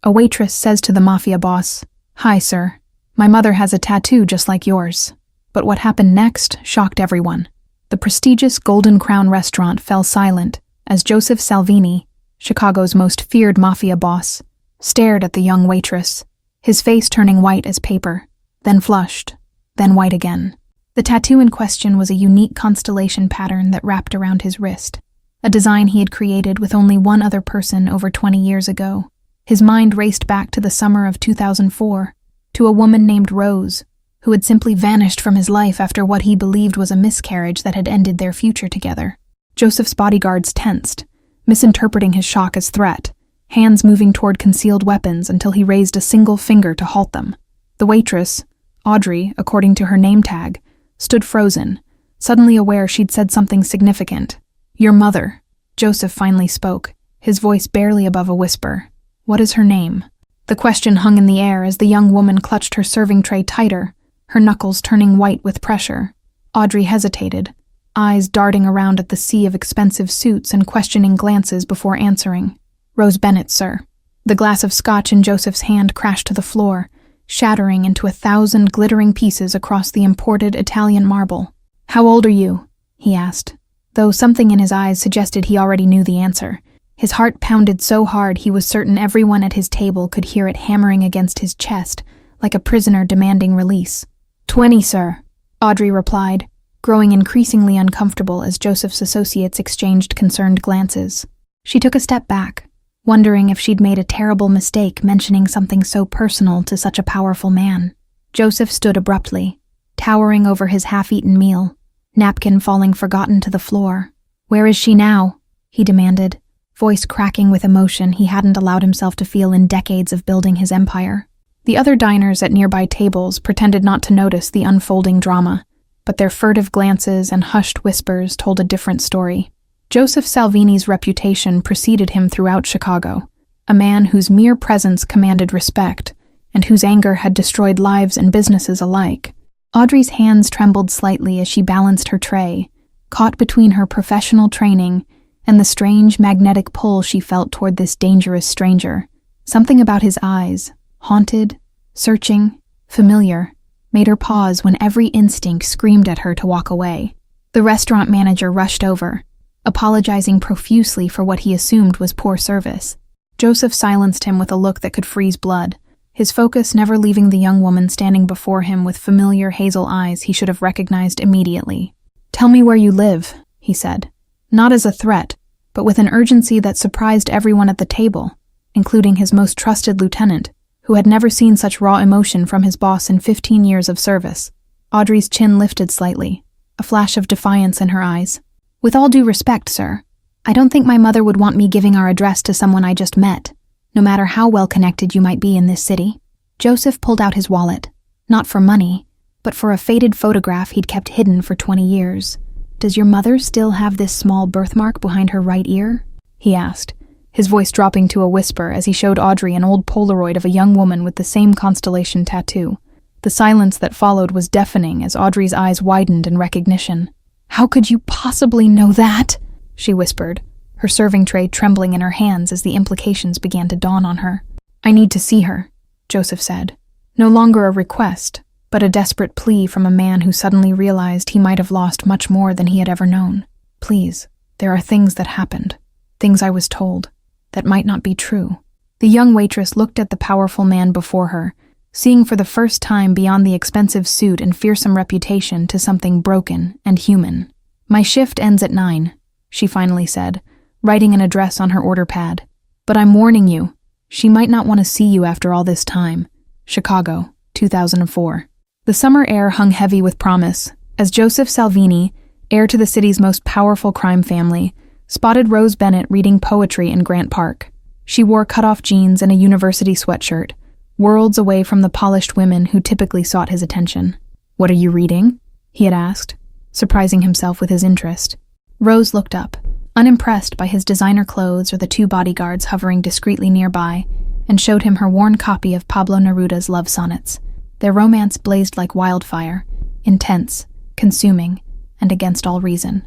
A waitress says to the mafia boss, "Hi, sir. My mother has a tattoo just like yours." But what happened next shocked everyone. The prestigious Golden Crown restaurant fell silent as Joseph Salvini, Chicago's most feared mafia boss, stared at the young waitress, his face turning white as paper, then flushed, then white again. The tattoo in question was a unique constellation pattern that wrapped around his wrist, a design he had created with only one other person over 20 years ago. His mind raced back to the summer of 2004, to a woman named Rose, who had simply vanished from his life after what he believed was a miscarriage that had ended their future together. Joseph's bodyguards tensed, misinterpreting his shock as threat, hands moving toward concealed weapons until he raised a single finger to halt them. The waitress, Audrey, according to her name tag, stood frozen, suddenly aware she'd said something significant. "Your mother," Joseph finally spoke, his voice barely above a whisper. "What is her name?" The question hung in the air as the young woman clutched her serving tray tighter, her knuckles turning white with pressure. Audrey hesitated, eyes darting around at the sea of expensive suits and questioning glances before answering. "Rose Bennett, sir." The glass of scotch in Joseph's hand crashed to the floor, shattering into 1,000 glittering pieces across the imported Italian marble. "How old are you?" he asked, though something in his eyes suggested he already knew the answer. His heart pounded so hard he was certain everyone at his table could hear it hammering against his chest, like a prisoner demanding release. 20, sir," Audrey replied, growing increasingly uncomfortable as Joseph's associates exchanged concerned glances. She took a step back, wondering if she'd made a terrible mistake mentioning something so personal to such a powerful man. Joseph stood abruptly, towering over his half-eaten meal, napkin falling forgotten to the floor. "Where is she now?" he demanded, voice cracking with emotion he hadn't allowed himself to feel in decades of building his empire. The other diners at nearby tables pretended not to notice the unfolding drama, but their furtive glances and hushed whispers told a different story. Joseph Salvini's reputation preceded him throughout Chicago, a man whose mere presence commanded respect, and whose anger had destroyed lives and businesses alike. Audrey's hands trembled slightly as she balanced her tray, caught between her professional training and the strange magnetic pull she felt toward this dangerous stranger. Something about his eyes, haunted, searching, familiar, made her pause when every instinct screamed at her to walk away. The restaurant manager rushed over, apologizing profusely for what he assumed was poor service. Joseph silenced him with a look that could freeze blood, his focus never leaving the young woman standing before him with familiar hazel eyes he should have recognized immediately. "Tell me where you live," he said, not as a threat, but with an urgency that surprised everyone at the table, including his most trusted lieutenant, who had never seen such raw emotion from his boss in 15 years of service. Audrey's chin lifted slightly, a flash of defiance in her eyes. "With all due respect, sir, I don't think my mother would want me giving our address to someone I just met, no matter how well-connected you might be in this city." Joseph pulled out his wallet, not for money, but for a faded photograph he'd kept hidden for 20 years. "Does your mother still have this small birthmark behind her right ear?" he asked, his voice dropping to a whisper as he showed Audrey an old Polaroid of a young woman with the same constellation tattoo. The silence that followed was deafening as Audrey's eyes widened in recognition. "How could you possibly know that?" she whispered, her serving tray trembling in her hands as the implications began to dawn on her. "I need to see her," Joseph said, no longer a request, but a desperate plea from a man who suddenly realized he might have lost much more than he had ever known. "Please, there are things that happened, things I was told, that might not be true." The young waitress looked at the powerful man before her, seeing for the first time beyond the expensive suit and fearsome reputation to something broken and human. "My shift ends at 9, she finally said, writing an address on her order pad. "But I'm warning you, she might not want to see you after all this time. Chicago, 2004. The summer air hung heavy with promise, as Joseph Salvini, heir to the city's most powerful crime family, spotted Rose Bennett reading poetry in Grant Park. She wore cut-off jeans and a university sweatshirt, worlds away from the polished women who typically sought his attention. "What are you reading?" he had asked, surprising himself with his interest. Rose looked up, unimpressed by his designer clothes or the two bodyguards hovering discreetly nearby, and showed him her worn copy of Pablo Neruda's love sonnets. Their romance blazed like wildfire, intense, consuming, and against all reason.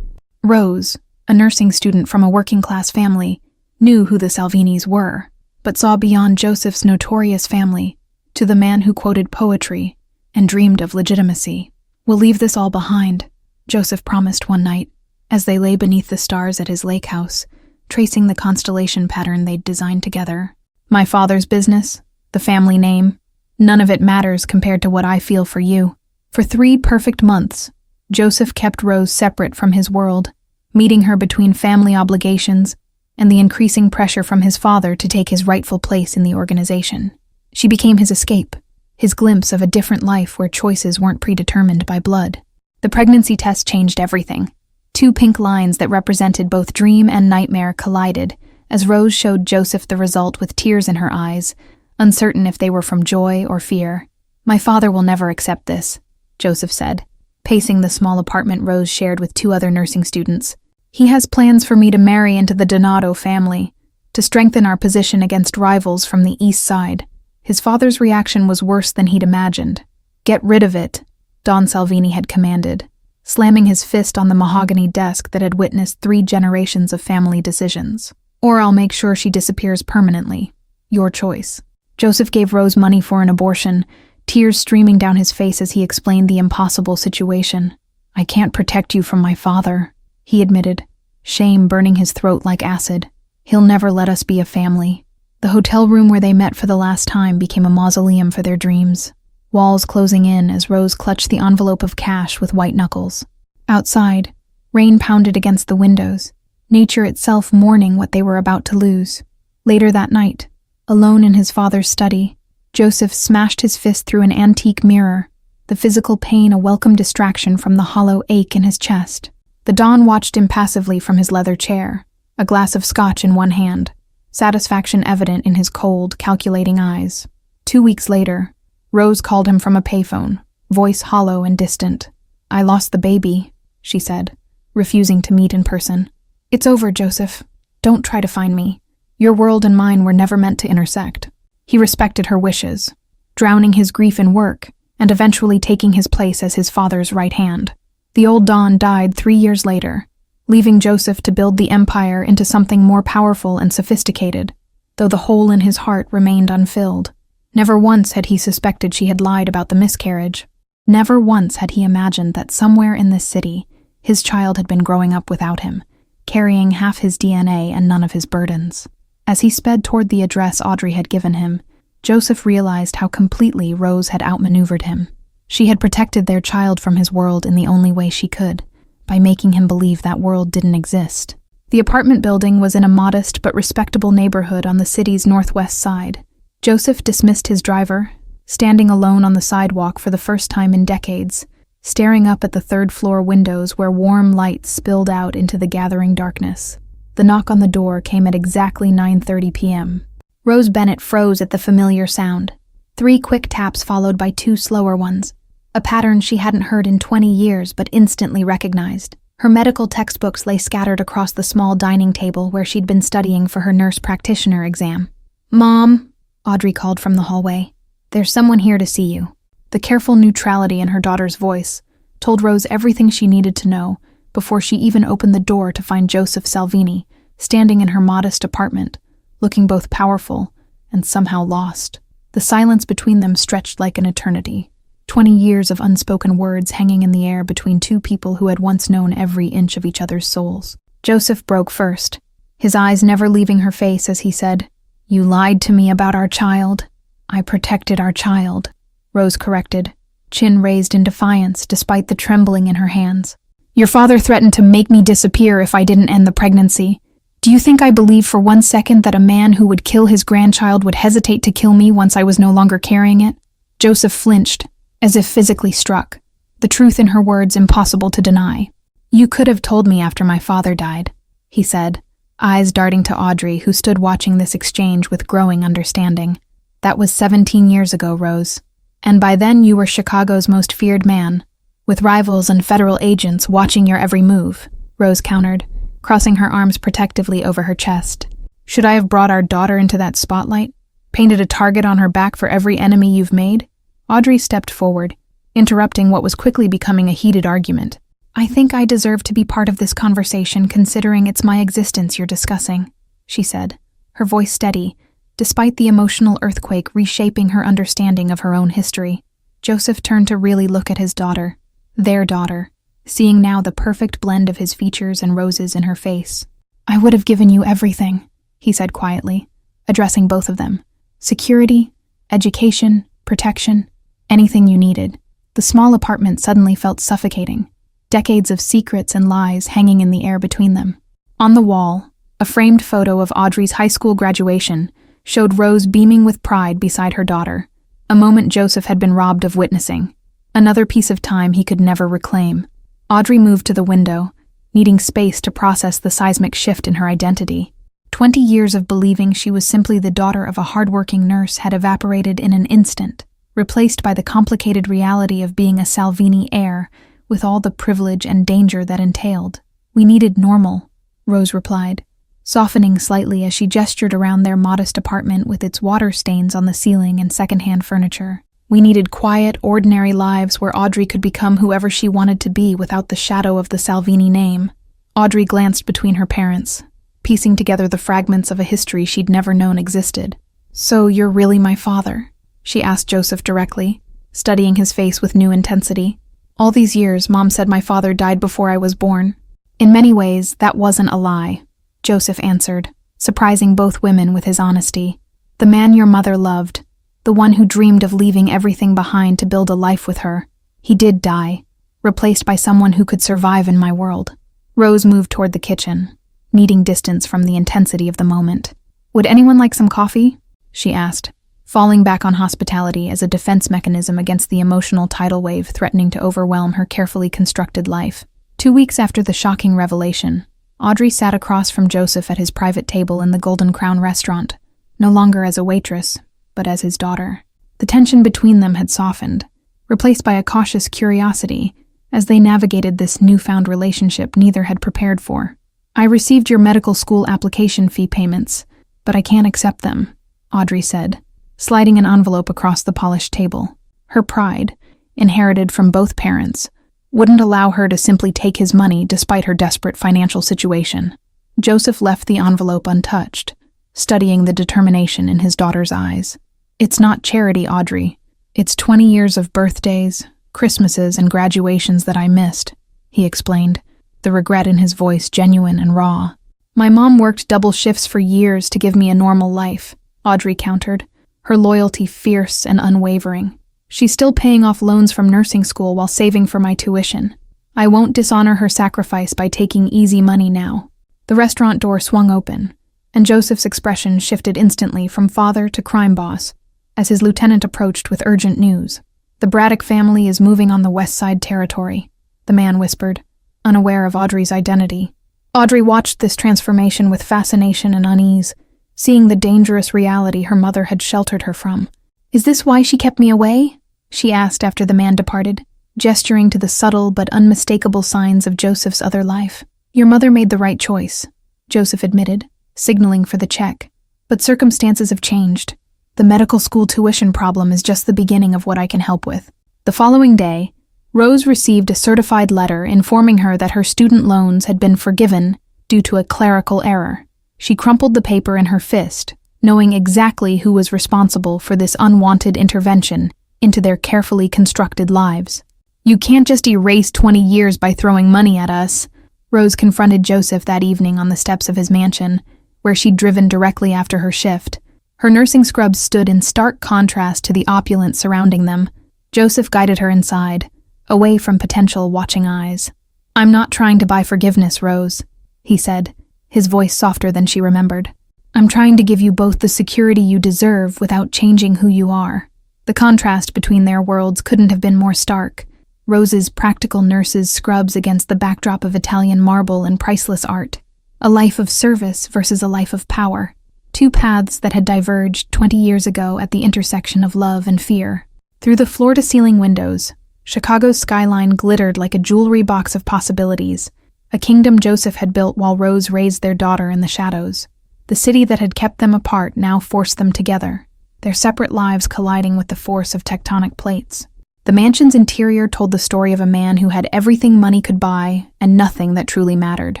Rose, a nursing student from a working-class family, knew who the Salvinis were. but saw beyond Joseph's notorious family to the man who quoted poetry and dreamed of legitimacy. "We'll leave this all behind," Joseph promised one night, as they lay beneath the stars at his lake house, tracing the constellation pattern they'd designed together. "My father's business, the family name, none of it matters compared to what I feel for you." For 3 perfect months, Joseph kept Rose separate from his world, meeting her between family obligations and the increasing pressure from his father to take his rightful place in the organization. She became his escape, his glimpse of a different life where choices weren't predetermined by blood. The pregnancy test changed everything. 2 pink lines that represented both dream and nightmare collided as Rose showed Joseph the result with tears in her eyes, uncertain if they were from joy or fear. "My father will never accept this," Joseph said, pacing the small apartment Rose shared with 2 other nursing students. "He has plans for me to marry into the Donato family, to strengthen our position against rivals from the east side." His father's reaction was worse than he'd imagined. "Get rid of it," Don Salvini had commanded, slamming his fist on the mahogany desk that had witnessed 3 generations of family decisions. "Or I'll make sure she disappears permanently. Your choice." Joseph gave Rose money for an abortion, tears streaming down his face as he explained the impossible situation. "I can't protect you from my father," he admitted, shame burning his throat like acid. "He'll never let us be a family." The hotel room where they met for the last time became a mausoleum for their dreams, walls closing in as Rose clutched the envelope of cash with white knuckles. Outside, rain pounded against the windows, nature itself mourning what they were about to lose. Later that night, alone in his father's study, Joseph smashed his fist through an antique mirror, the physical pain a welcome distraction from the hollow ache in his chest. The Don watched impassively from his leather chair, a glass of scotch in one hand, satisfaction evident in his cold, calculating eyes. 2 weeks later, Rose called him from a payphone, voice hollow and distant. "I lost the baby," she said, refusing to meet in person. "It's over, Joseph. Don't try to find me. Your world and mine were never meant to intersect." He respected her wishes, drowning his grief in work and eventually taking his place as his father's right hand. The old Don died 3 years later, leaving Joseph to build the empire into something more powerful and sophisticated, though the hole in his heart remained unfilled. Never once had he suspected she had lied about the miscarriage. Never once had he imagined that somewhere in this city, his child had been growing up without him, carrying half his DNA and none of his burdens. As he sped toward the address Audrey had given him, Joseph realized how completely Rose had outmaneuvered him. She had protected their child from his world in the only way she could, by making him believe that world didn't exist. The apartment building was in a modest but respectable neighborhood on the city's northwest side. Joseph dismissed his driver, standing alone on the sidewalk for the first time in decades, staring up at the 3rd-floor windows where warm light spilled out into the gathering darkness. The knock on the door came at exactly 9:30 p.m. Rose Bennett froze at the familiar sound. 3 quick taps followed by 2 slower ones, a pattern she hadn't heard in 20 years but instantly recognized. Her medical textbooks lay scattered across the small dining table where she'd been studying for her nurse practitioner exam. "Mom," Audrey called from the hallway. "There's someone here to see you." The careful neutrality in her daughter's voice told Rose everything she needed to know before she even opened the door to find Joseph Salvini standing in her modest apartment, looking both powerful and somehow lost. The silence between them stretched like an eternity. 20 years of unspoken words hanging in the air between 2 people who had once known every inch of each other's souls. Joseph broke first, his eyes never leaving her face as he said, "You lied to me about our child." "I protected our child," Rose corrected, chin raised in defiance despite the trembling in her hands. "Your father threatened to make me disappear if I didn't end the pregnancy. Do you think I believed for 1 second that a man who would kill his grandchild would hesitate to kill me once I was no longer carrying it?" Joseph flinched, as if physically struck, the truth in her words impossible to deny. "You could have told me after my father died," he said, eyes darting to Audrey, who stood watching this exchange with growing understanding. "That was 17 years ago, Rose. And by then you were Chicago's most feared man, with rivals and federal agents watching your every move," Rose countered, crossing her arms protectively over her chest. "Should I have brought our daughter into that spotlight? Painted a target on her back for every enemy you've made?" Audrey stepped forward, interrupting what was quickly becoming a heated argument. "I think I deserve to be part of this conversation considering it's my existence you're discussing," she said, her voice steady, Despite the emotional earthquake reshaping her understanding of her own history, Joseph turned to really look at his daughter, their daughter, seeing now the perfect blend of his features and Rose's in her face. "I would have given you everything," he said quietly, addressing both of them. "Security, education, protection, anything you needed." The small apartment suddenly felt suffocating, decades of secrets and lies hanging in the air between them. On the wall, a framed photo of Audrey's high school graduation showed Rose beaming with pride beside her daughter, a moment Joseph had been robbed of witnessing, another piece of time he could never reclaim. Audrey moved to the window, needing space to process the seismic shift in her identity. 20 years of believing she was simply the daughter of a hardworking nurse had evaporated in an instant, replaced by the complicated reality of being a Salvini heir with all the privilege and danger that entailed. "We needed normal," Rose replied, softening slightly as she gestured around their modest apartment with its water stains on the ceiling and secondhand furniture. "We needed quiet, ordinary lives where Audrey could become whoever she wanted to be without the shadow of the Salvini name." Audrey glanced between her parents, piecing together the fragments of a history she'd never known existed. "So you're really my father?" she asked Joseph directly, studying his face with new intensity. "All these years, Mom said my father died before I was born." "In many ways, that wasn't a lie," Joseph answered, surprising both women with his honesty. "The man your mother loved, the one who dreamed of leaving everything behind to build a life with her, he did die, replaced by someone who could survive in my world." Rose moved toward the kitchen, needing distance from the intensity of the moment. "Would anyone like some coffee?" she asked, falling back on hospitality as a defense mechanism against the emotional tidal wave threatening to overwhelm her carefully constructed life. 2 weeks after the shocking revelation, Audrey sat across from Joseph at his private table in the Golden Crown restaurant, no longer as a waitress, but as his daughter. The tension between them had softened, replaced by a cautious curiosity as they navigated this newfound relationship neither had prepared for. "I received your medical school application fee payments, but I can't accept them," Audrey said, sliding an envelope across the polished table. Her pride, inherited from both parents, wouldn't allow her to simply take his money despite her desperate financial situation. Joseph left the envelope untouched, studying the determination in his daughter's eyes. "It's not charity, Audrey. It's 20 years of birthdays, Christmases, and graduations that I missed," he explained, the regret in his voice genuine and raw. "My mom worked double shifts for years to give me a normal life," Audrey countered, her loyalty fierce and unwavering. "She's still paying off loans from nursing school while saving for my tuition. I won't dishonor her sacrifice by taking easy money now." The restaurant door swung open, and Joseph's expression shifted instantly from father to crime boss as his lieutenant approached with urgent news. "The Braddock family is moving on the West Side territory," the man whispered, unaware of Audrey's identity. Audrey watched this transformation with fascination and unease, seeing the dangerous reality her mother had sheltered her from. "Is this why she kept me away?" she asked after the man departed, gesturing to the subtle but unmistakable signs of Joseph's other life. "Your mother made the right choice," Joseph admitted, signaling for the check. "But circumstances have changed. The medical school tuition problem is just the beginning of what I can help with." The following day, Rose received a certified letter informing her that her student loans had been forgiven due to a clerical error. She crumpled the paper in her fist, knowing exactly who was responsible for this unwanted intervention into their carefully constructed lives. "You can't just erase 20 years by throwing money at us," Rose confronted Joseph that evening on the steps of his mansion, where she'd driven directly after her shift. Her nursing scrubs stood in stark contrast to the opulence surrounding them. Joseph guided her inside, away from potential watching eyes. "I'm not trying to buy forgiveness, Rose," he said, his voice softer than she remembered. "I'm trying to give you both the security you deserve without changing who you are." The contrast between their worlds couldn't have been more stark. Rose's practical nurse's scrubs against the backdrop of Italian marble and priceless art. A life of service versus a life of power. Two paths that had diverged 20 years ago at the intersection of love and fear. Through the floor-to-ceiling windows, Chicago's skyline glittered like a jewelry box of possibilities, a kingdom Joseph had built while Rose raised their daughter in the shadows. The city that had kept them apart now forced them together, their separate lives colliding with the force of tectonic plates. The mansion's interior told the story of a man who had everything money could buy and nothing that truly mattered.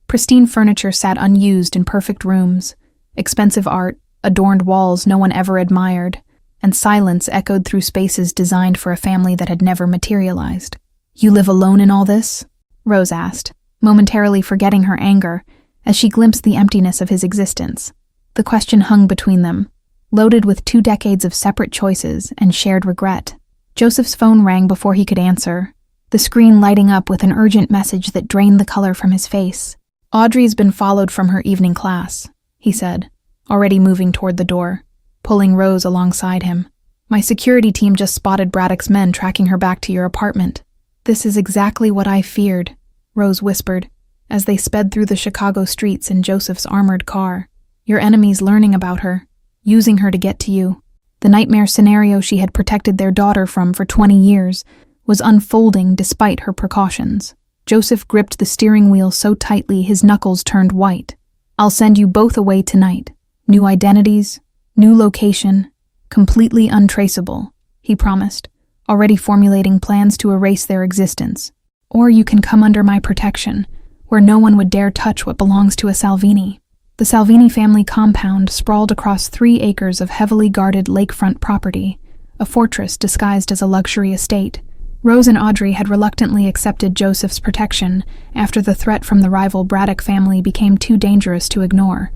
Pristine furniture sat unused in perfect rooms, expensive art, adorned walls no one ever admired, and silence echoed through spaces designed for a family that had never materialized. "You live alone in all this?" Rose asked, momentarily forgetting her anger as she glimpsed the emptiness of his existence. The question hung between them, loaded with 2 decades of separate choices and shared regret. Joseph's phone rang before he could answer, the screen lighting up with an urgent message that drained the color from his face. "Audrey's been followed from her evening class," he said, already moving toward the door, pulling Rose alongside him. "My security team just spotted Braddock's men tracking her back to your apartment." "This is exactly what I feared," Rose whispered, as they sped through the Chicago streets in Joseph's armored car. "Your enemies learning about her, using her to get to you." The nightmare scenario she had protected their daughter from for 20 years was unfolding despite her precautions. Joseph gripped the steering wheel so tightly his knuckles turned white. "I'll send you both away tonight. New identities, new location, completely untraceable," he promised, already formulating plans to erase their existence. "Or you can come under my protection, where no one would dare touch what belongs to a Salvini." The Salvini family compound sprawled across 3 acres of heavily guarded lakefront property, a fortress disguised as a luxury estate. Rose and Audrey had reluctantly accepted Joseph's protection after the threat from the rival Braddock family became too dangerous to ignore.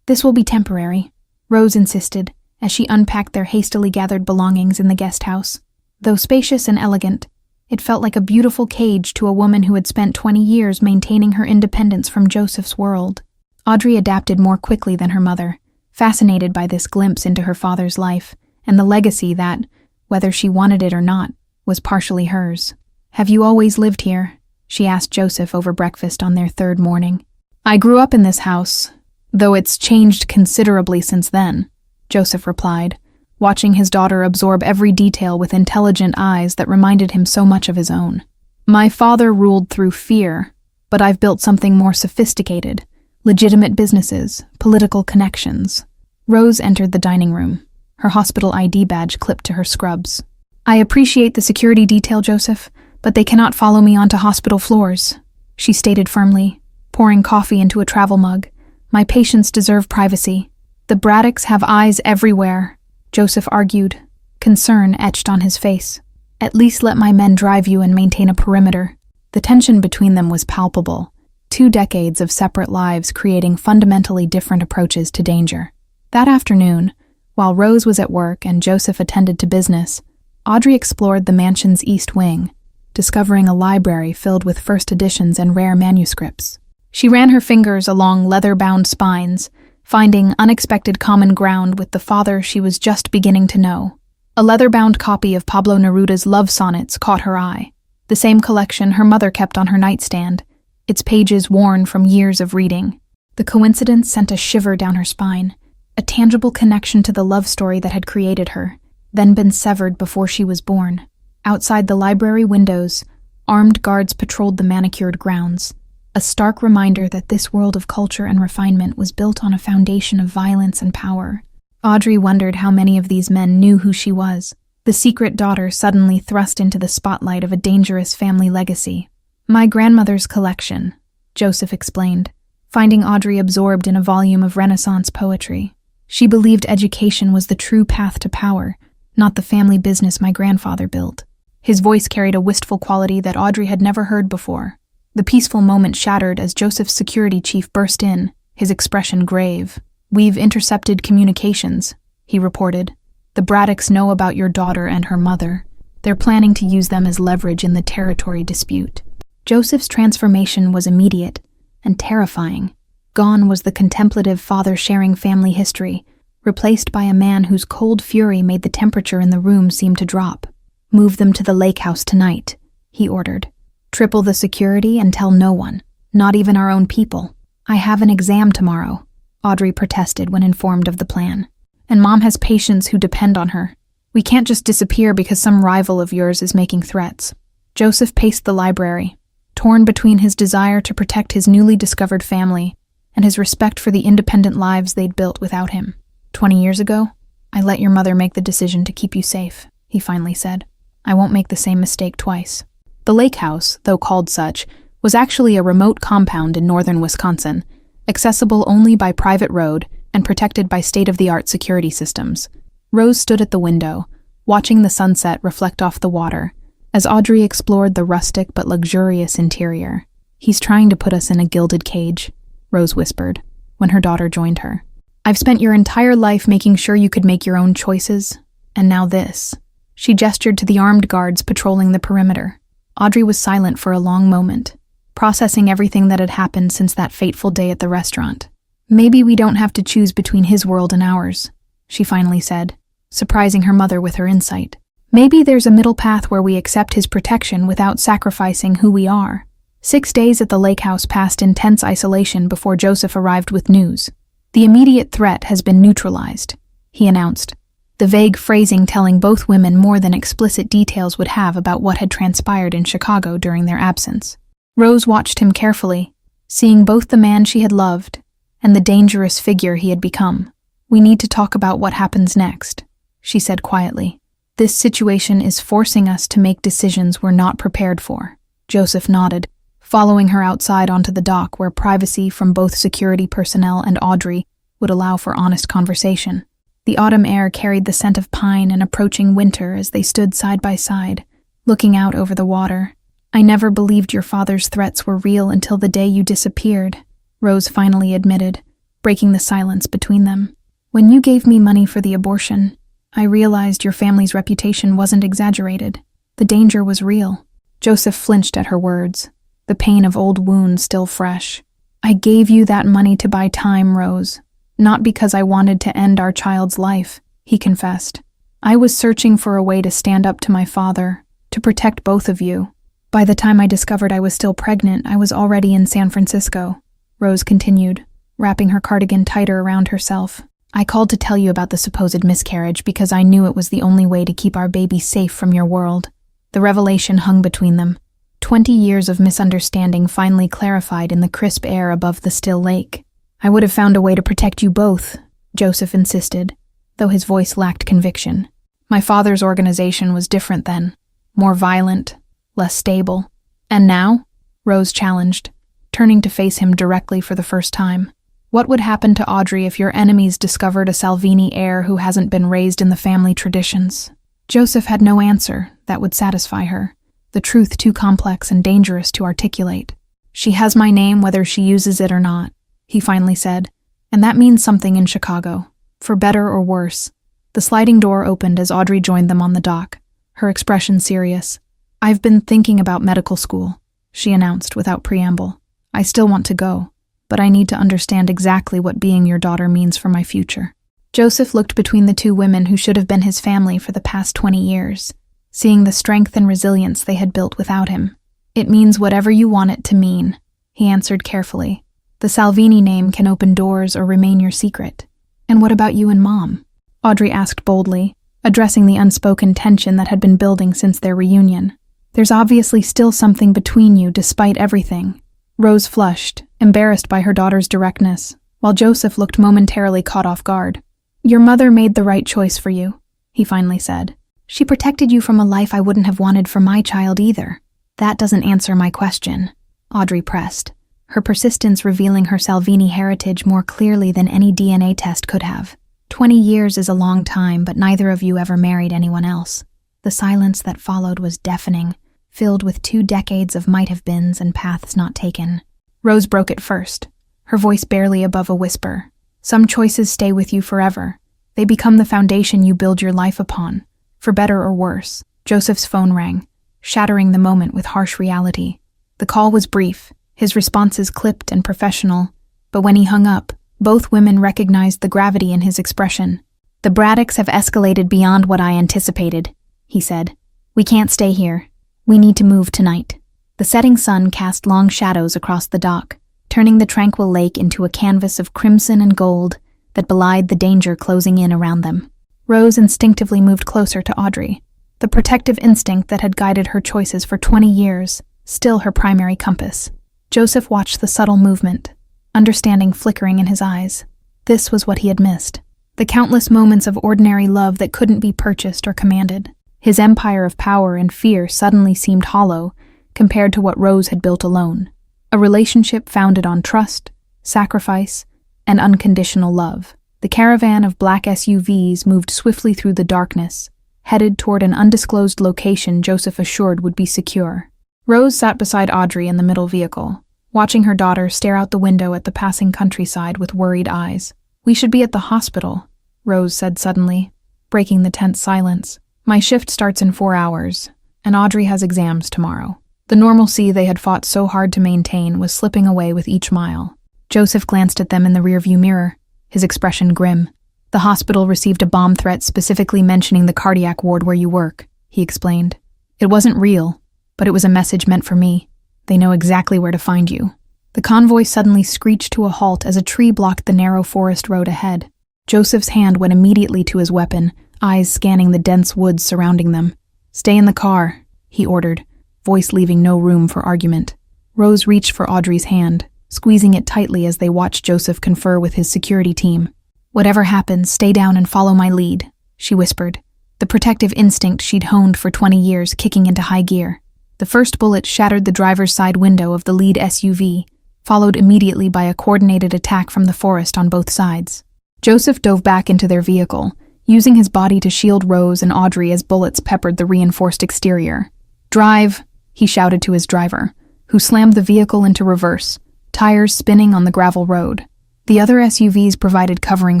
"This will be temporary," Rose insisted as she unpacked their hastily gathered belongings in the guest house. Though spacious and elegant, it felt like a beautiful cage to a woman who had spent 20 years maintaining her independence from Joseph's world. Audrey adapted more quickly than her mother, fascinated by this glimpse into her father's life and the legacy that, whether she wanted it or not, was partially hers. "Have you always lived here?" she asked Joseph over breakfast on their 3rd morning. "I grew up in this house, though it's changed considerably since then," Joseph replied, watching his daughter absorb every detail with intelligent eyes that reminded him so much of his own. "My father ruled through fear, but I've built something more sophisticated. Legitimate businesses, political connections." Rose entered the dining room, her hospital ID badge clipped to her scrubs. "I appreciate the security detail, Joseph, but they cannot follow me onto hospital floors," she stated firmly, pouring coffee into a travel mug. "My patients deserve privacy." "The Braddocks have eyes everywhere," Joseph argued, concern etched on his face. "At least let my men drive you and maintain a perimeter." The tension between them was palpable, 2 decades of separate lives creating fundamentally different approaches to danger. That afternoon, while Rose was at work and Joseph attended to business, Audrey explored the mansion's east wing, discovering a library filled with first editions and rare manuscripts. She ran her fingers along leather-bound spines, finding unexpected common ground with the father she was just beginning to know. A leather-bound copy of Pablo Neruda's love sonnets caught her eye, the same collection her mother kept on her nightstand, its pages worn from years of reading. The coincidence sent a shiver down her spine, a tangible connection to the love story that had created her, then been severed before she was born. Outside the library windows, armed guards patrolled the manicured grounds, a stark reminder that this world of culture and refinement was built on a foundation of violence and power. Audrey wondered how many of these men knew who she was, the secret daughter suddenly thrust into the spotlight of a dangerous family legacy. "My grandmother's collection," Joseph explained, finding Audrey absorbed in a volume of Renaissance poetry. She believed education was the true path to power, not the family business my grandfather built. His voice carried a wistful quality that Audrey had never heard before. The peaceful moment shattered as Joseph's security chief burst in, his expression grave. "We've intercepted communications," he reported. "The Braddocks know about your daughter and her mother. They're planning to use them as leverage in the territory dispute." Joseph's transformation was immediate and terrifying. Gone was the contemplative father sharing family history, replaced by a man whose cold fury made the temperature in the room seem to drop. "Move them to the lake house tonight," he ordered. "Triple the security and tell no one, not even our own people." "I have an exam tomorrow," Audrey protested when informed of the plan. "And Mom has patients who depend on her. We can't just disappear because some rival of yours is making threats." Joseph paced the library, torn between his desire to protect his newly discovered family and his respect for the independent lives they'd built without him. 20 years ago, I let your mother make the decision to keep you safe," he finally said. "I won't make the same mistake twice." The lake house, though called such, was actually a remote compound in northern Wisconsin, accessible only by private road and protected by state-of-the-art security systems. Rose stood at the window, watching the sunset reflect off the water, as Audrey explored the rustic but luxurious interior. "He's trying to put us in a gilded cage," Rose whispered, when her daughter joined her. "I've spent your entire life making sure you could make your own choices, and now this." She gestured to the armed guards patrolling the perimeter. Audrey was silent for a long moment, processing everything that had happened since that fateful day at the restaurant. "Maybe we don't have to choose between his world and ours," she finally said, surprising her mother with her insight. "Maybe there's a middle path where we accept his protection without sacrificing who we are." 6 days at the lake house passed in tense isolation before Joseph arrived with news. "The immediate threat has been neutralized," he announced, the vague phrasing telling both women more than explicit details would have about what had transpired in Chicago during their absence. Rose watched him carefully, seeing both the man she had loved and the dangerous figure he had become. "We need to talk about what happens next," she said quietly. "This situation is forcing us to make decisions we're not prepared for." Joseph nodded, following her outside onto the dock where privacy from both security personnel and Audrey would allow for honest conversation. The autumn air carried the scent of pine and approaching winter as they stood side by side, looking out over the water. "I never believed your father's threats were real until the day you disappeared," Rose finally admitted, breaking the silence between them. "When you gave me money for the abortion, I realized your family's reputation wasn't exaggerated. The danger was real." Joseph flinched at her words, the pain of old wounds still fresh. "I gave you that money to buy time, Rose. Not because I wanted to end our child's life," he confessed. "I was searching for a way to stand up to my father, to protect both of you. By the time I discovered I was still pregnant, I was already in San Francisco," Rose continued, wrapping her cardigan tighter around herself. "I called to tell you about the supposed miscarriage because I knew it was the only way to keep our baby safe from your world." The revelation hung between them. 20 years of misunderstanding finally clarified in the crisp air above the still lake. "I would have found a way to protect you both," Joseph insisted, though his voice lacked conviction. "My father's organization was different then, more violent, less stable." "And now?" Rose challenged, turning to face him directly for the first time. "What would happen to Audrey if your enemies discovered a Salvini heir who hasn't been raised in the family traditions?" Joseph had no answer that would satisfy her, the truth too complex and dangerous to articulate. "She has my name whether she uses it or not," he finally said, "and that means something in Chicago, for better or worse." The sliding door opened as Audrey joined them on the dock, her expression serious. "I've been thinking about medical school," she announced without preamble. "I still want to go, but I need to understand exactly what being your daughter means for my future." Joseph looked between the two women who should have been his family for the past 20 years, seeing the strength and resilience they had built without him. "It means whatever you want it to mean," he answered carefully. "The Salvini name can open doors or remain your secret." "And what about you and Mom?" Audrey asked boldly, addressing the unspoken tension that had been building since their reunion. "There's obviously still something between you despite everything." Rose flushed, embarrassed by her daughter's directness, while Joseph looked momentarily caught off guard. "Your mother made the right choice for you," he finally said. "She protected you from a life I wouldn't have wanted for my child either." "That doesn't answer my question," Audrey pressed, her persistence revealing her Salvini heritage more clearly than any DNA test could have. 20 years is a long time, but neither of you ever married anyone else." The silence that followed was deafening, filled with 2 decades of might-have-beens and paths not taken. Rose broke it first, her voice barely above a whisper. "Some choices stay with you forever. They become the foundation you build your life upon, for better or worse." Joseph's phone rang, shattering the moment with harsh reality. The call was brief, his responses clipped and professional, but when he hung up, both women recognized the gravity in his expression. "The Braddocks have escalated beyond what I anticipated," he said. "We can't stay here. We need to move tonight." The setting sun cast long shadows across the dock, turning the tranquil lake into a canvas of crimson and gold that belied the danger closing in around them. Rose instinctively moved closer to Audrey, the protective instinct that had guided her choices for 20 years, still her primary compass. Joseph watched the subtle movement, understanding flickering in his eyes. This was what he had missed. The countless moments of ordinary love that couldn't be purchased or commanded. His empire of power and fear suddenly seemed hollow compared to what Rose had built alone. A relationship founded on trust, sacrifice, and unconditional love. The caravan of black SUVs moved swiftly through the darkness, headed toward an undisclosed location Joseph assured would be secure. Rose sat beside Audrey in the middle vehicle, watching her daughter stare out the window at the passing countryside with worried eyes. "We should be at the hospital," Rose said suddenly, breaking the tense silence. "My shift starts in 4 hours, and Audrey has exams tomorrow." The normalcy they had fought so hard to maintain was slipping away with each mile. Joseph glanced at them in the rearview mirror, his expression grim. "The hospital received a bomb threat specifically mentioning the cardiac ward where you work," he explained. "It wasn't real, but it was a message meant for me. They know exactly where to find you." The convoy suddenly screeched to a halt as a tree blocked the narrow forest road ahead. Joseph's hand went immediately to his weapon, eyes scanning the dense woods surrounding them. "Stay in the car," he ordered, voice leaving no room for argument. Rose reached for Audrey's hand, squeezing it tightly as they watched Joseph confer with his security team. "Whatever happens, stay down and follow my lead," she whispered, the protective instinct she'd honed for 20 years kicking into high gear. The first bullet shattered the driver's side window of the lead SUV, followed immediately by a coordinated attack from the forest on both sides. Joseph dove back into their vehicle, using his body to shield Rose and Audrey as bullets peppered the reinforced exterior. "Drive," he shouted to his driver, who slammed the vehicle into reverse, tires spinning on the gravel road. The other SUVs provided covering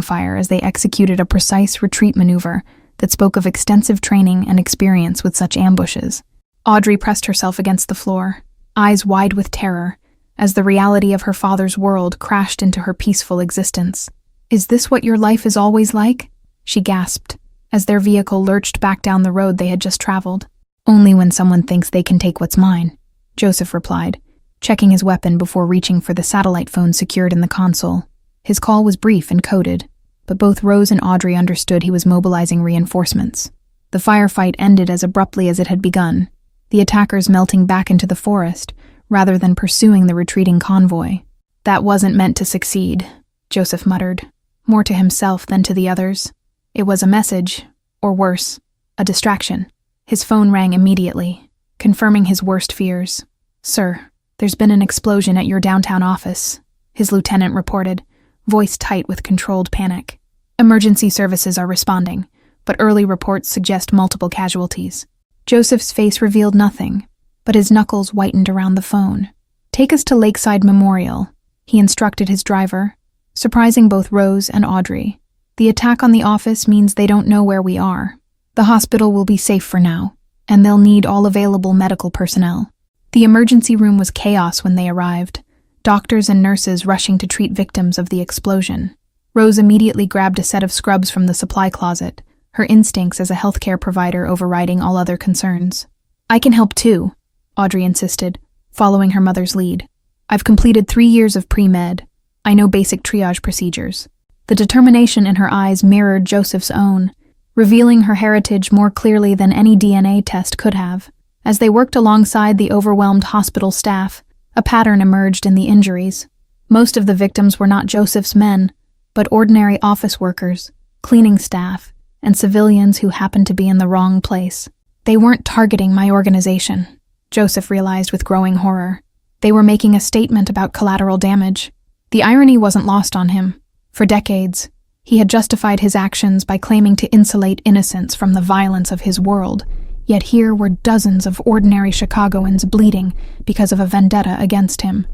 fire as they executed a precise retreat maneuver that spoke of extensive training and experience with such ambushes. Audrey pressed herself against the floor, eyes wide with terror, as the reality of her father's world crashed into her peaceful existence. "Is this what your life is always like?" she gasped, as their vehicle lurched back down the road they had just traveled. "Only when someone thinks they can take what's mine," Joseph replied, checking his weapon before reaching for the satellite phone secured in the console. His call was brief and coded, but both Rose and Audrey understood he was mobilizing reinforcements. The firefight ended as abruptly as it had begun, the attackers melting back into the forest rather than pursuing the retreating convoy. "That wasn't meant to succeed," Joseph muttered, more to himself than to the others. It was a message, or worse, a distraction. His phone rang immediately, confirming his worst fears. "Sir, there's been an explosion at your downtown office," his lieutenant reported, voice tight with controlled panic. "Emergency services are responding, but early reports suggest multiple casualties." Joseph's face revealed nothing, but his knuckles whitened around the phone. "Take us to Lakeside Memorial," he instructed his driver, surprising both Rose and Audrey. "The attack on the office means they don't know where we are. The hospital will be safe for now, and they'll need all available medical personnel." The emergency room was chaos when they arrived, doctors and nurses rushing to treat victims of the explosion. Rose immediately grabbed a set of scrubs from the supply closet, her instincts as a healthcare provider overriding all other concerns. "I can help too," Audrey insisted, following her mother's lead. "I've completed 3 years of pre-med. I know basic triage procedures." The determination in her eyes mirrored Joseph's own, revealing her heritage more clearly than any DNA test could have. As they worked alongside the overwhelmed hospital staff, a pattern emerged in the injuries. Most of the victims were not Joseph's men, but ordinary office workers, cleaning staff, and civilians who happened to be in the wrong place. They weren't targeting my organization, Joseph realized with growing horror. They were making a statement about collateral damage. The irony wasn't lost on him. For decades, he had justified his actions by claiming to insulate innocents from the violence of his world, yet here were dozens of ordinary Chicagoans bleeding because of a vendetta against him.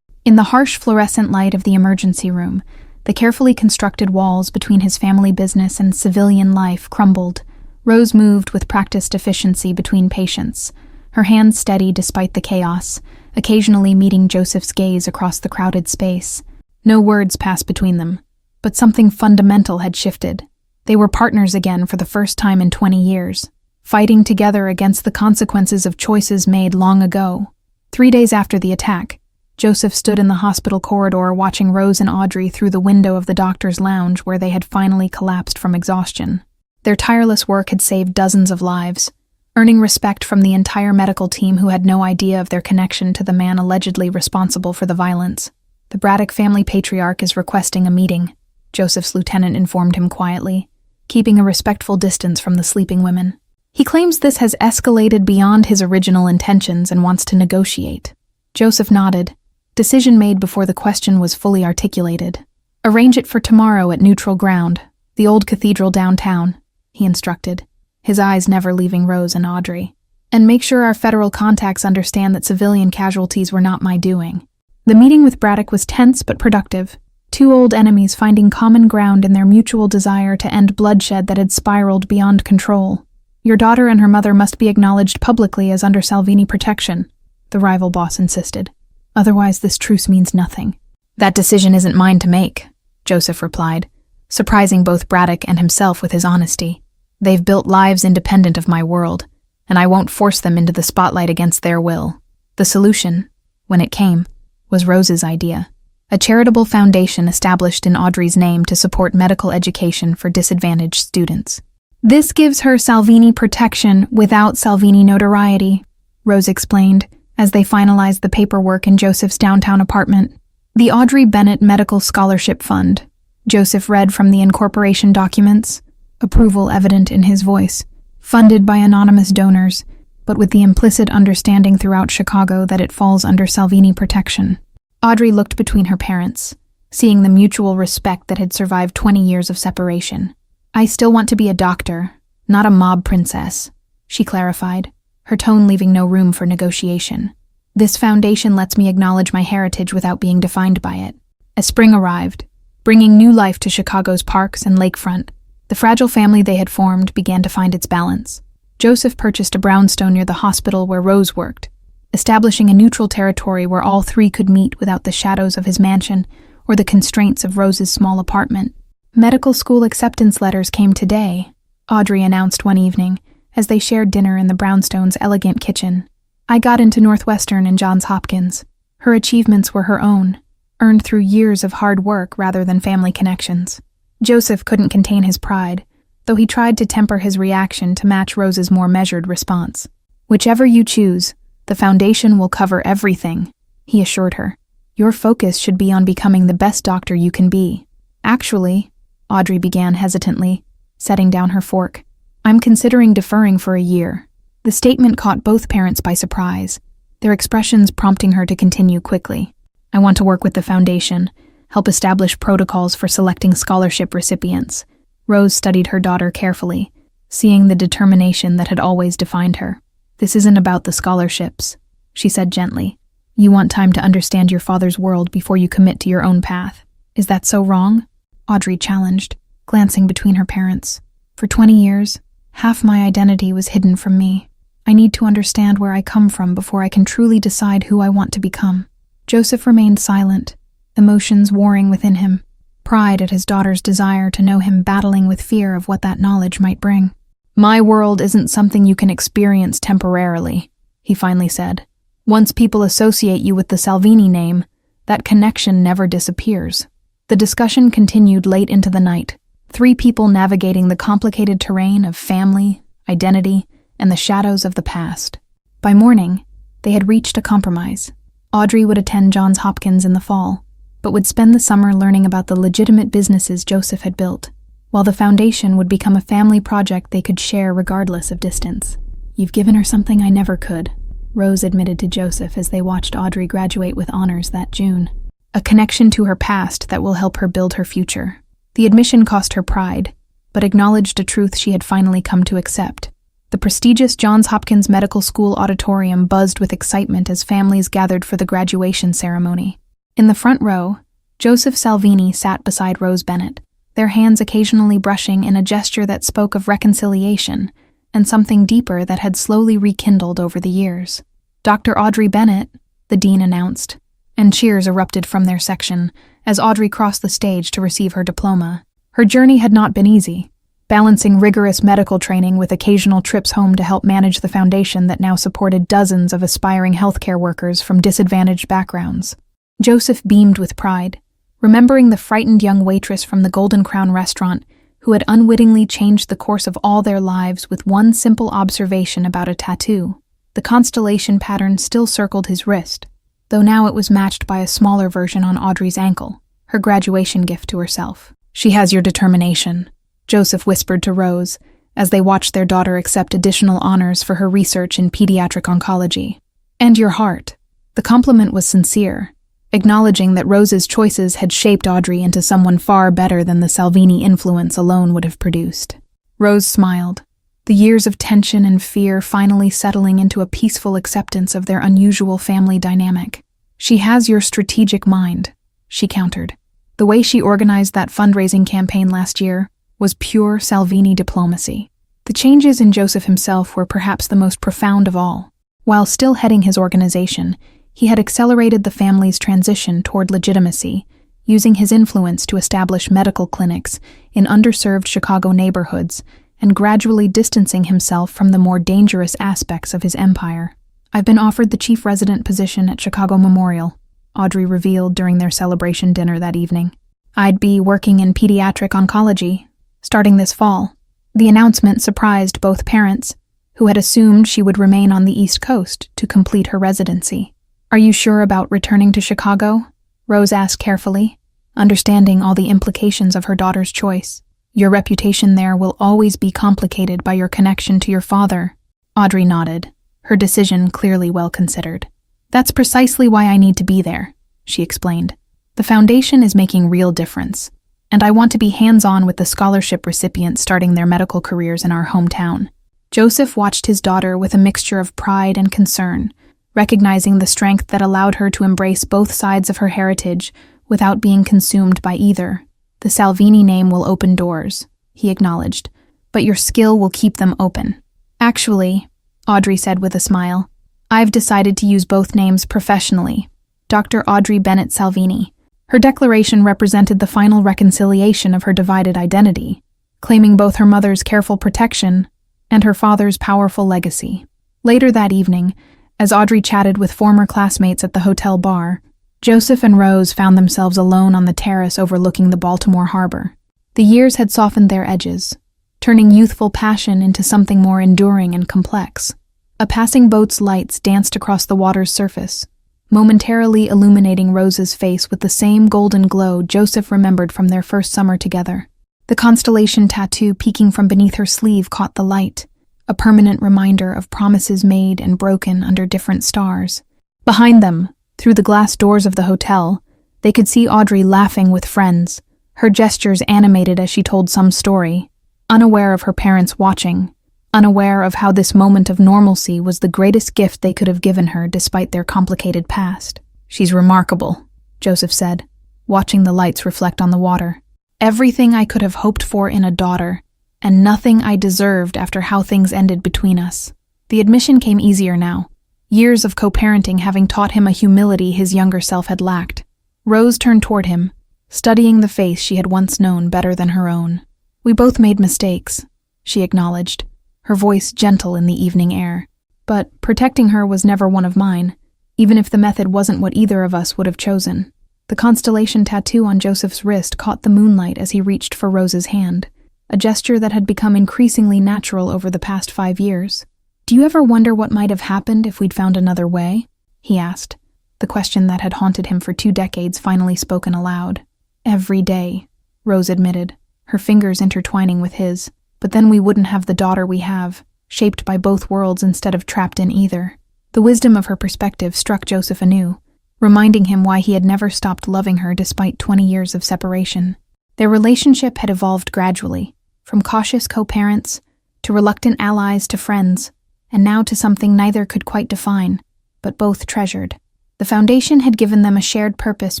In the harsh fluorescent light of the emergency room, the carefully constructed walls between his family business and civilian life crumbled. Rose moved with practiced efficiency between patients, her hands steady despite the chaos, occasionally meeting Joseph's gaze across the crowded space. No words passed between them, but something fundamental had shifted. They were partners again for the first time in 20 years, fighting together against the consequences of choices made long ago. 3 days after the attack, Joseph stood in the hospital corridor watching Rose and Audrey through the window of the doctor's lounge where they had finally collapsed from exhaustion. Their tireless work had saved dozens of lives, earning respect from the entire medical team who had no idea of their connection to the man allegedly responsible for the violence. "The Braddock family patriarch is requesting a meeting," Joseph's lieutenant informed him quietly, keeping a respectful distance from the sleeping women. "He claims this has escalated beyond his original intentions and wants to negotiate." Joseph nodded, decision made before the question was fully articulated. "Arrange it for tomorrow at neutral ground, the old cathedral downtown," he instructed, his eyes never leaving Rose and Audrey. "And make sure our federal contacts understand that civilian casualties were not my doing." The meeting with Braddock was tense but productive, two old enemies finding common ground in their mutual desire to end bloodshed that had spiraled beyond control. "Your daughter and her mother must be acknowledged publicly as under Salvini protection," the rival boss insisted. "Otherwise, this truce means nothing." "That decision isn't mine to make," Joseph replied, surprising both Braddock and himself with his honesty. "They've built lives independent of my world, and I won't force them into the spotlight against their will." The solution, when it came, was Rose's idea. A charitable foundation established in Audrey's name to support medical education for disadvantaged students. "This gives her Salvini protection without Salvini notoriety," Rose explained, as they finalized the paperwork in Joseph's downtown apartment. "The Audrey Bennett Medical Scholarship Fund," Joseph read from the incorporation documents, approval evident in his voice, "funded by anonymous donors, but with the implicit understanding throughout Chicago that it falls under Salvini protection." Audrey looked between her parents, seeing the mutual respect that had survived 20 years of separation. "I still want to be a doctor, not a mob princess," she clarified, her tone leaving no room for negotiation. "This foundation lets me acknowledge my heritage without being defined by it." As spring arrived, bringing new life to Chicago's parks and lakefront, the fragile family they had formed began to find its balance. Joseph purchased a brownstone near the hospital where Rose worked, establishing a neutral territory where all three could meet without the shadows of his mansion or the constraints of Rose's small apartment. "Medical school acceptance letters came today," Audrey announced one evening as they shared dinner in the brownstone's elegant kitchen. "I got into Northwestern and Johns Hopkins. Her achievements were her own, earned through years of hard work rather than family connections." Joseph couldn't contain his pride, though he tried to temper his reaction to match Rose's more measured response. "Whichever you choose, the foundation will cover everything," he assured her. "Your focus should be on becoming the best doctor you can be." "Actually," Audrey began hesitantly, setting down her fork, "I'm considering deferring for a year." The statement caught both parents by surprise, their expressions prompting her to continue quickly. "I want to work with the foundation, help establish protocols for selecting scholarship recipients." Rose studied her daughter carefully, seeing the determination that had always defined her. "This isn't about the scholarships," she said gently. "You want time to understand your father's world before you commit to your own path. Is that so wrong?" Audrey challenged, glancing between her parents. "For 20 years, half my identity was hidden from me. I need to understand where I come from before I can truly decide who I want to become." Joseph remained silent, emotions warring within him, pride at his daughter's desire to know him battling with fear of what that knowledge might bring. "My world isn't something you can experience temporarily," he finally said. "Once people associate you with the Salvini name, that connection never disappears." The discussion continued late into the night, three people navigating the complicated terrain of family, identity, and the shadows of the past. By morning, they had reached a compromise. Audrey would attend Johns Hopkins in the fall, but would spend the summer learning about the legitimate businesses Joseph had built, while the foundation would become a family project they could share regardless of distance. "You've given her something I never could," Rose admitted to Joseph as they watched Audrey graduate with honors that June. "A connection to her past that will help her build her future." The admission cost her pride, but acknowledged a truth she had finally come to accept. The prestigious Johns Hopkins Medical School auditorium buzzed with excitement as families gathered for the graduation ceremony. In the front row, Joseph Salvini sat beside Rose Bennett, their hands occasionally brushing in a gesture that spoke of reconciliation and something deeper that had slowly rekindled over the years. "Dr. Audrey Bennett," the dean announced, and cheers erupted from their section as Audrey crossed the stage to receive her diploma. Her journey had not been easy, balancing rigorous medical training with occasional trips home to help manage the foundation that now supported dozens of aspiring healthcare workers from disadvantaged backgrounds. Joseph beamed with pride, remembering the frightened young waitress from the Golden Crown restaurant who had unwittingly changed the course of all their lives with one simple observation about a tattoo. The constellation pattern still circled his wrist, though now it was matched by a smaller version on Audrey's ankle, her graduation gift to herself. "She has your determination," Joseph whispered to Rose as they watched their daughter accept additional honors for her research in pediatric oncology. "And your heart." The compliment was sincere, acknowledging that Rose's choices had shaped Audrey into someone far better than the Salvini influence alone would have produced. Rose smiled, the years of tension and fear finally settling into a peaceful acceptance of their unusual family dynamic. "She has your strategic mind," she countered. The way she organized that fundraising campaign last year was pure Salvini diplomacy. The changes in Joseph himself were perhaps the most profound of all. While still heading his organization, he had accelerated the family's transition toward legitimacy, using his influence to establish medical clinics in underserved Chicago neighborhoods and gradually distancing himself from the more dangerous aspects of his empire. "I've been offered the chief resident position at Chicago Memorial," Audrey revealed during their celebration dinner that evening. "I'd be working in pediatric oncology, starting this fall." The announcement surprised both parents, who had assumed she would remain on the East Coast to complete her residency. "Are you sure about returning to Chicago?" Rose asked carefully, understanding all the implications of her daughter's choice. "Your reputation there will always be complicated by your connection to your father." Audrey nodded, her decision clearly well considered. "That's precisely why I need to be there," she explained. "The foundation is making real difference, and I want to be hands-on with the scholarship recipients starting their medical careers in our hometown." Joseph watched his daughter with a mixture of pride and concern, recognizing the strength that allowed her to embrace both sides of her heritage without being consumed by either. "The Salvini name will open doors," he acknowledged, "but your skill will keep them open." "Actually," Audrey said with a smile, "I've decided to use both names professionally. Dr. Audrey Bennett Salvini." Her declaration represented the final reconciliation of her divided identity, claiming both her mother's careful protection and her father's powerful legacy. Later that evening, as Audrey chatted with former classmates at the hotel bar, Joseph and Rose found themselves alone on the terrace overlooking the Baltimore harbor. The years had softened their edges, turning youthful passion into something more enduring and complex. A passing boat's lights danced across the water's surface, momentarily illuminating Rose's face with the same golden glow Joseph remembered from their first summer together. The constellation tattoo peeking from beneath her sleeve caught the light, a permanent reminder of promises made and broken under different stars. Behind them, through the glass doors of the hotel, they could see Audrey laughing with friends, her gestures animated as she told some story, unaware of her parents watching, unaware of how this moment of normalcy was the greatest gift they could have given her despite their complicated past. "She's remarkable," Joseph said, watching the lights reflect on the water. "Everything I could have hoped for in a daughter, and nothing I deserved after how things ended between us." The admission came easier now, years of co-parenting having taught him a humility his younger self had lacked. Rose turned toward him, studying the face she had once known better than her own. "We both made mistakes," she acknowledged, her voice gentle in the evening air. "But protecting her was never one of mine, even if the method wasn't what either of us would have chosen." The constellation tattoo on Joseph's wrist caught the moonlight as he reached for Rose's hand, a gesture that had become increasingly natural over the past 5 years. "Do you ever wonder what might have happened if we'd found another way?" he asked, the question that had haunted him for 2 decades finally spoken aloud. "Every day," Rose admitted, her fingers intertwining with his. "But then we wouldn't have the daughter we have, shaped by both worlds instead of trapped in either." The wisdom of her perspective struck Joseph anew, reminding him why he had never stopped loving her despite 20 years of separation. Their relationship had evolved gradually, from cautious co-parents to reluctant allies to friends, and now to something neither could quite define, but both treasured. The foundation had given them a shared purpose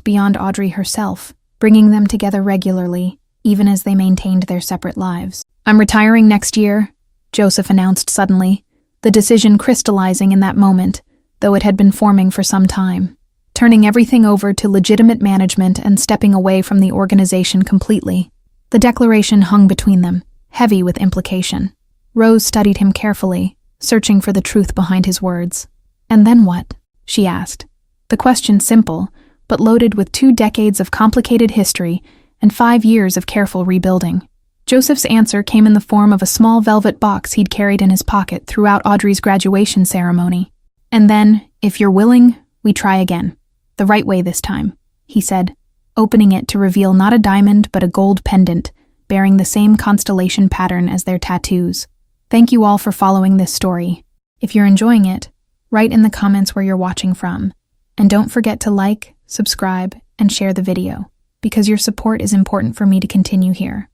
beyond Audrey herself, bringing them together regularly, even as they maintained their separate lives. "I'm retiring next year," Joseph announced suddenly, the decision crystallizing in that moment, though it had been forming for some time. Turning everything over to legitimate management and stepping away from the organization completely. The declaration hung between them, heavy with implication. Rose studied him carefully, searching for the truth behind his words. "And then what?" she asked. The question simple, but loaded with 2 decades of complicated history and 5 years of careful rebuilding. Joseph's answer came in the form of a small velvet box he'd carried in his pocket throughout Audrey's graduation ceremony. "And then, if you're willing, we try again. The right way this time," he said, opening it to reveal not a diamond but a gold pendant, bearing the same constellation pattern as their tattoos. "Thank you all for following this story. If you're enjoying it, write in the comments where you're watching from. And don't forget to like, subscribe, and share the video, because your support is important for me to continue here.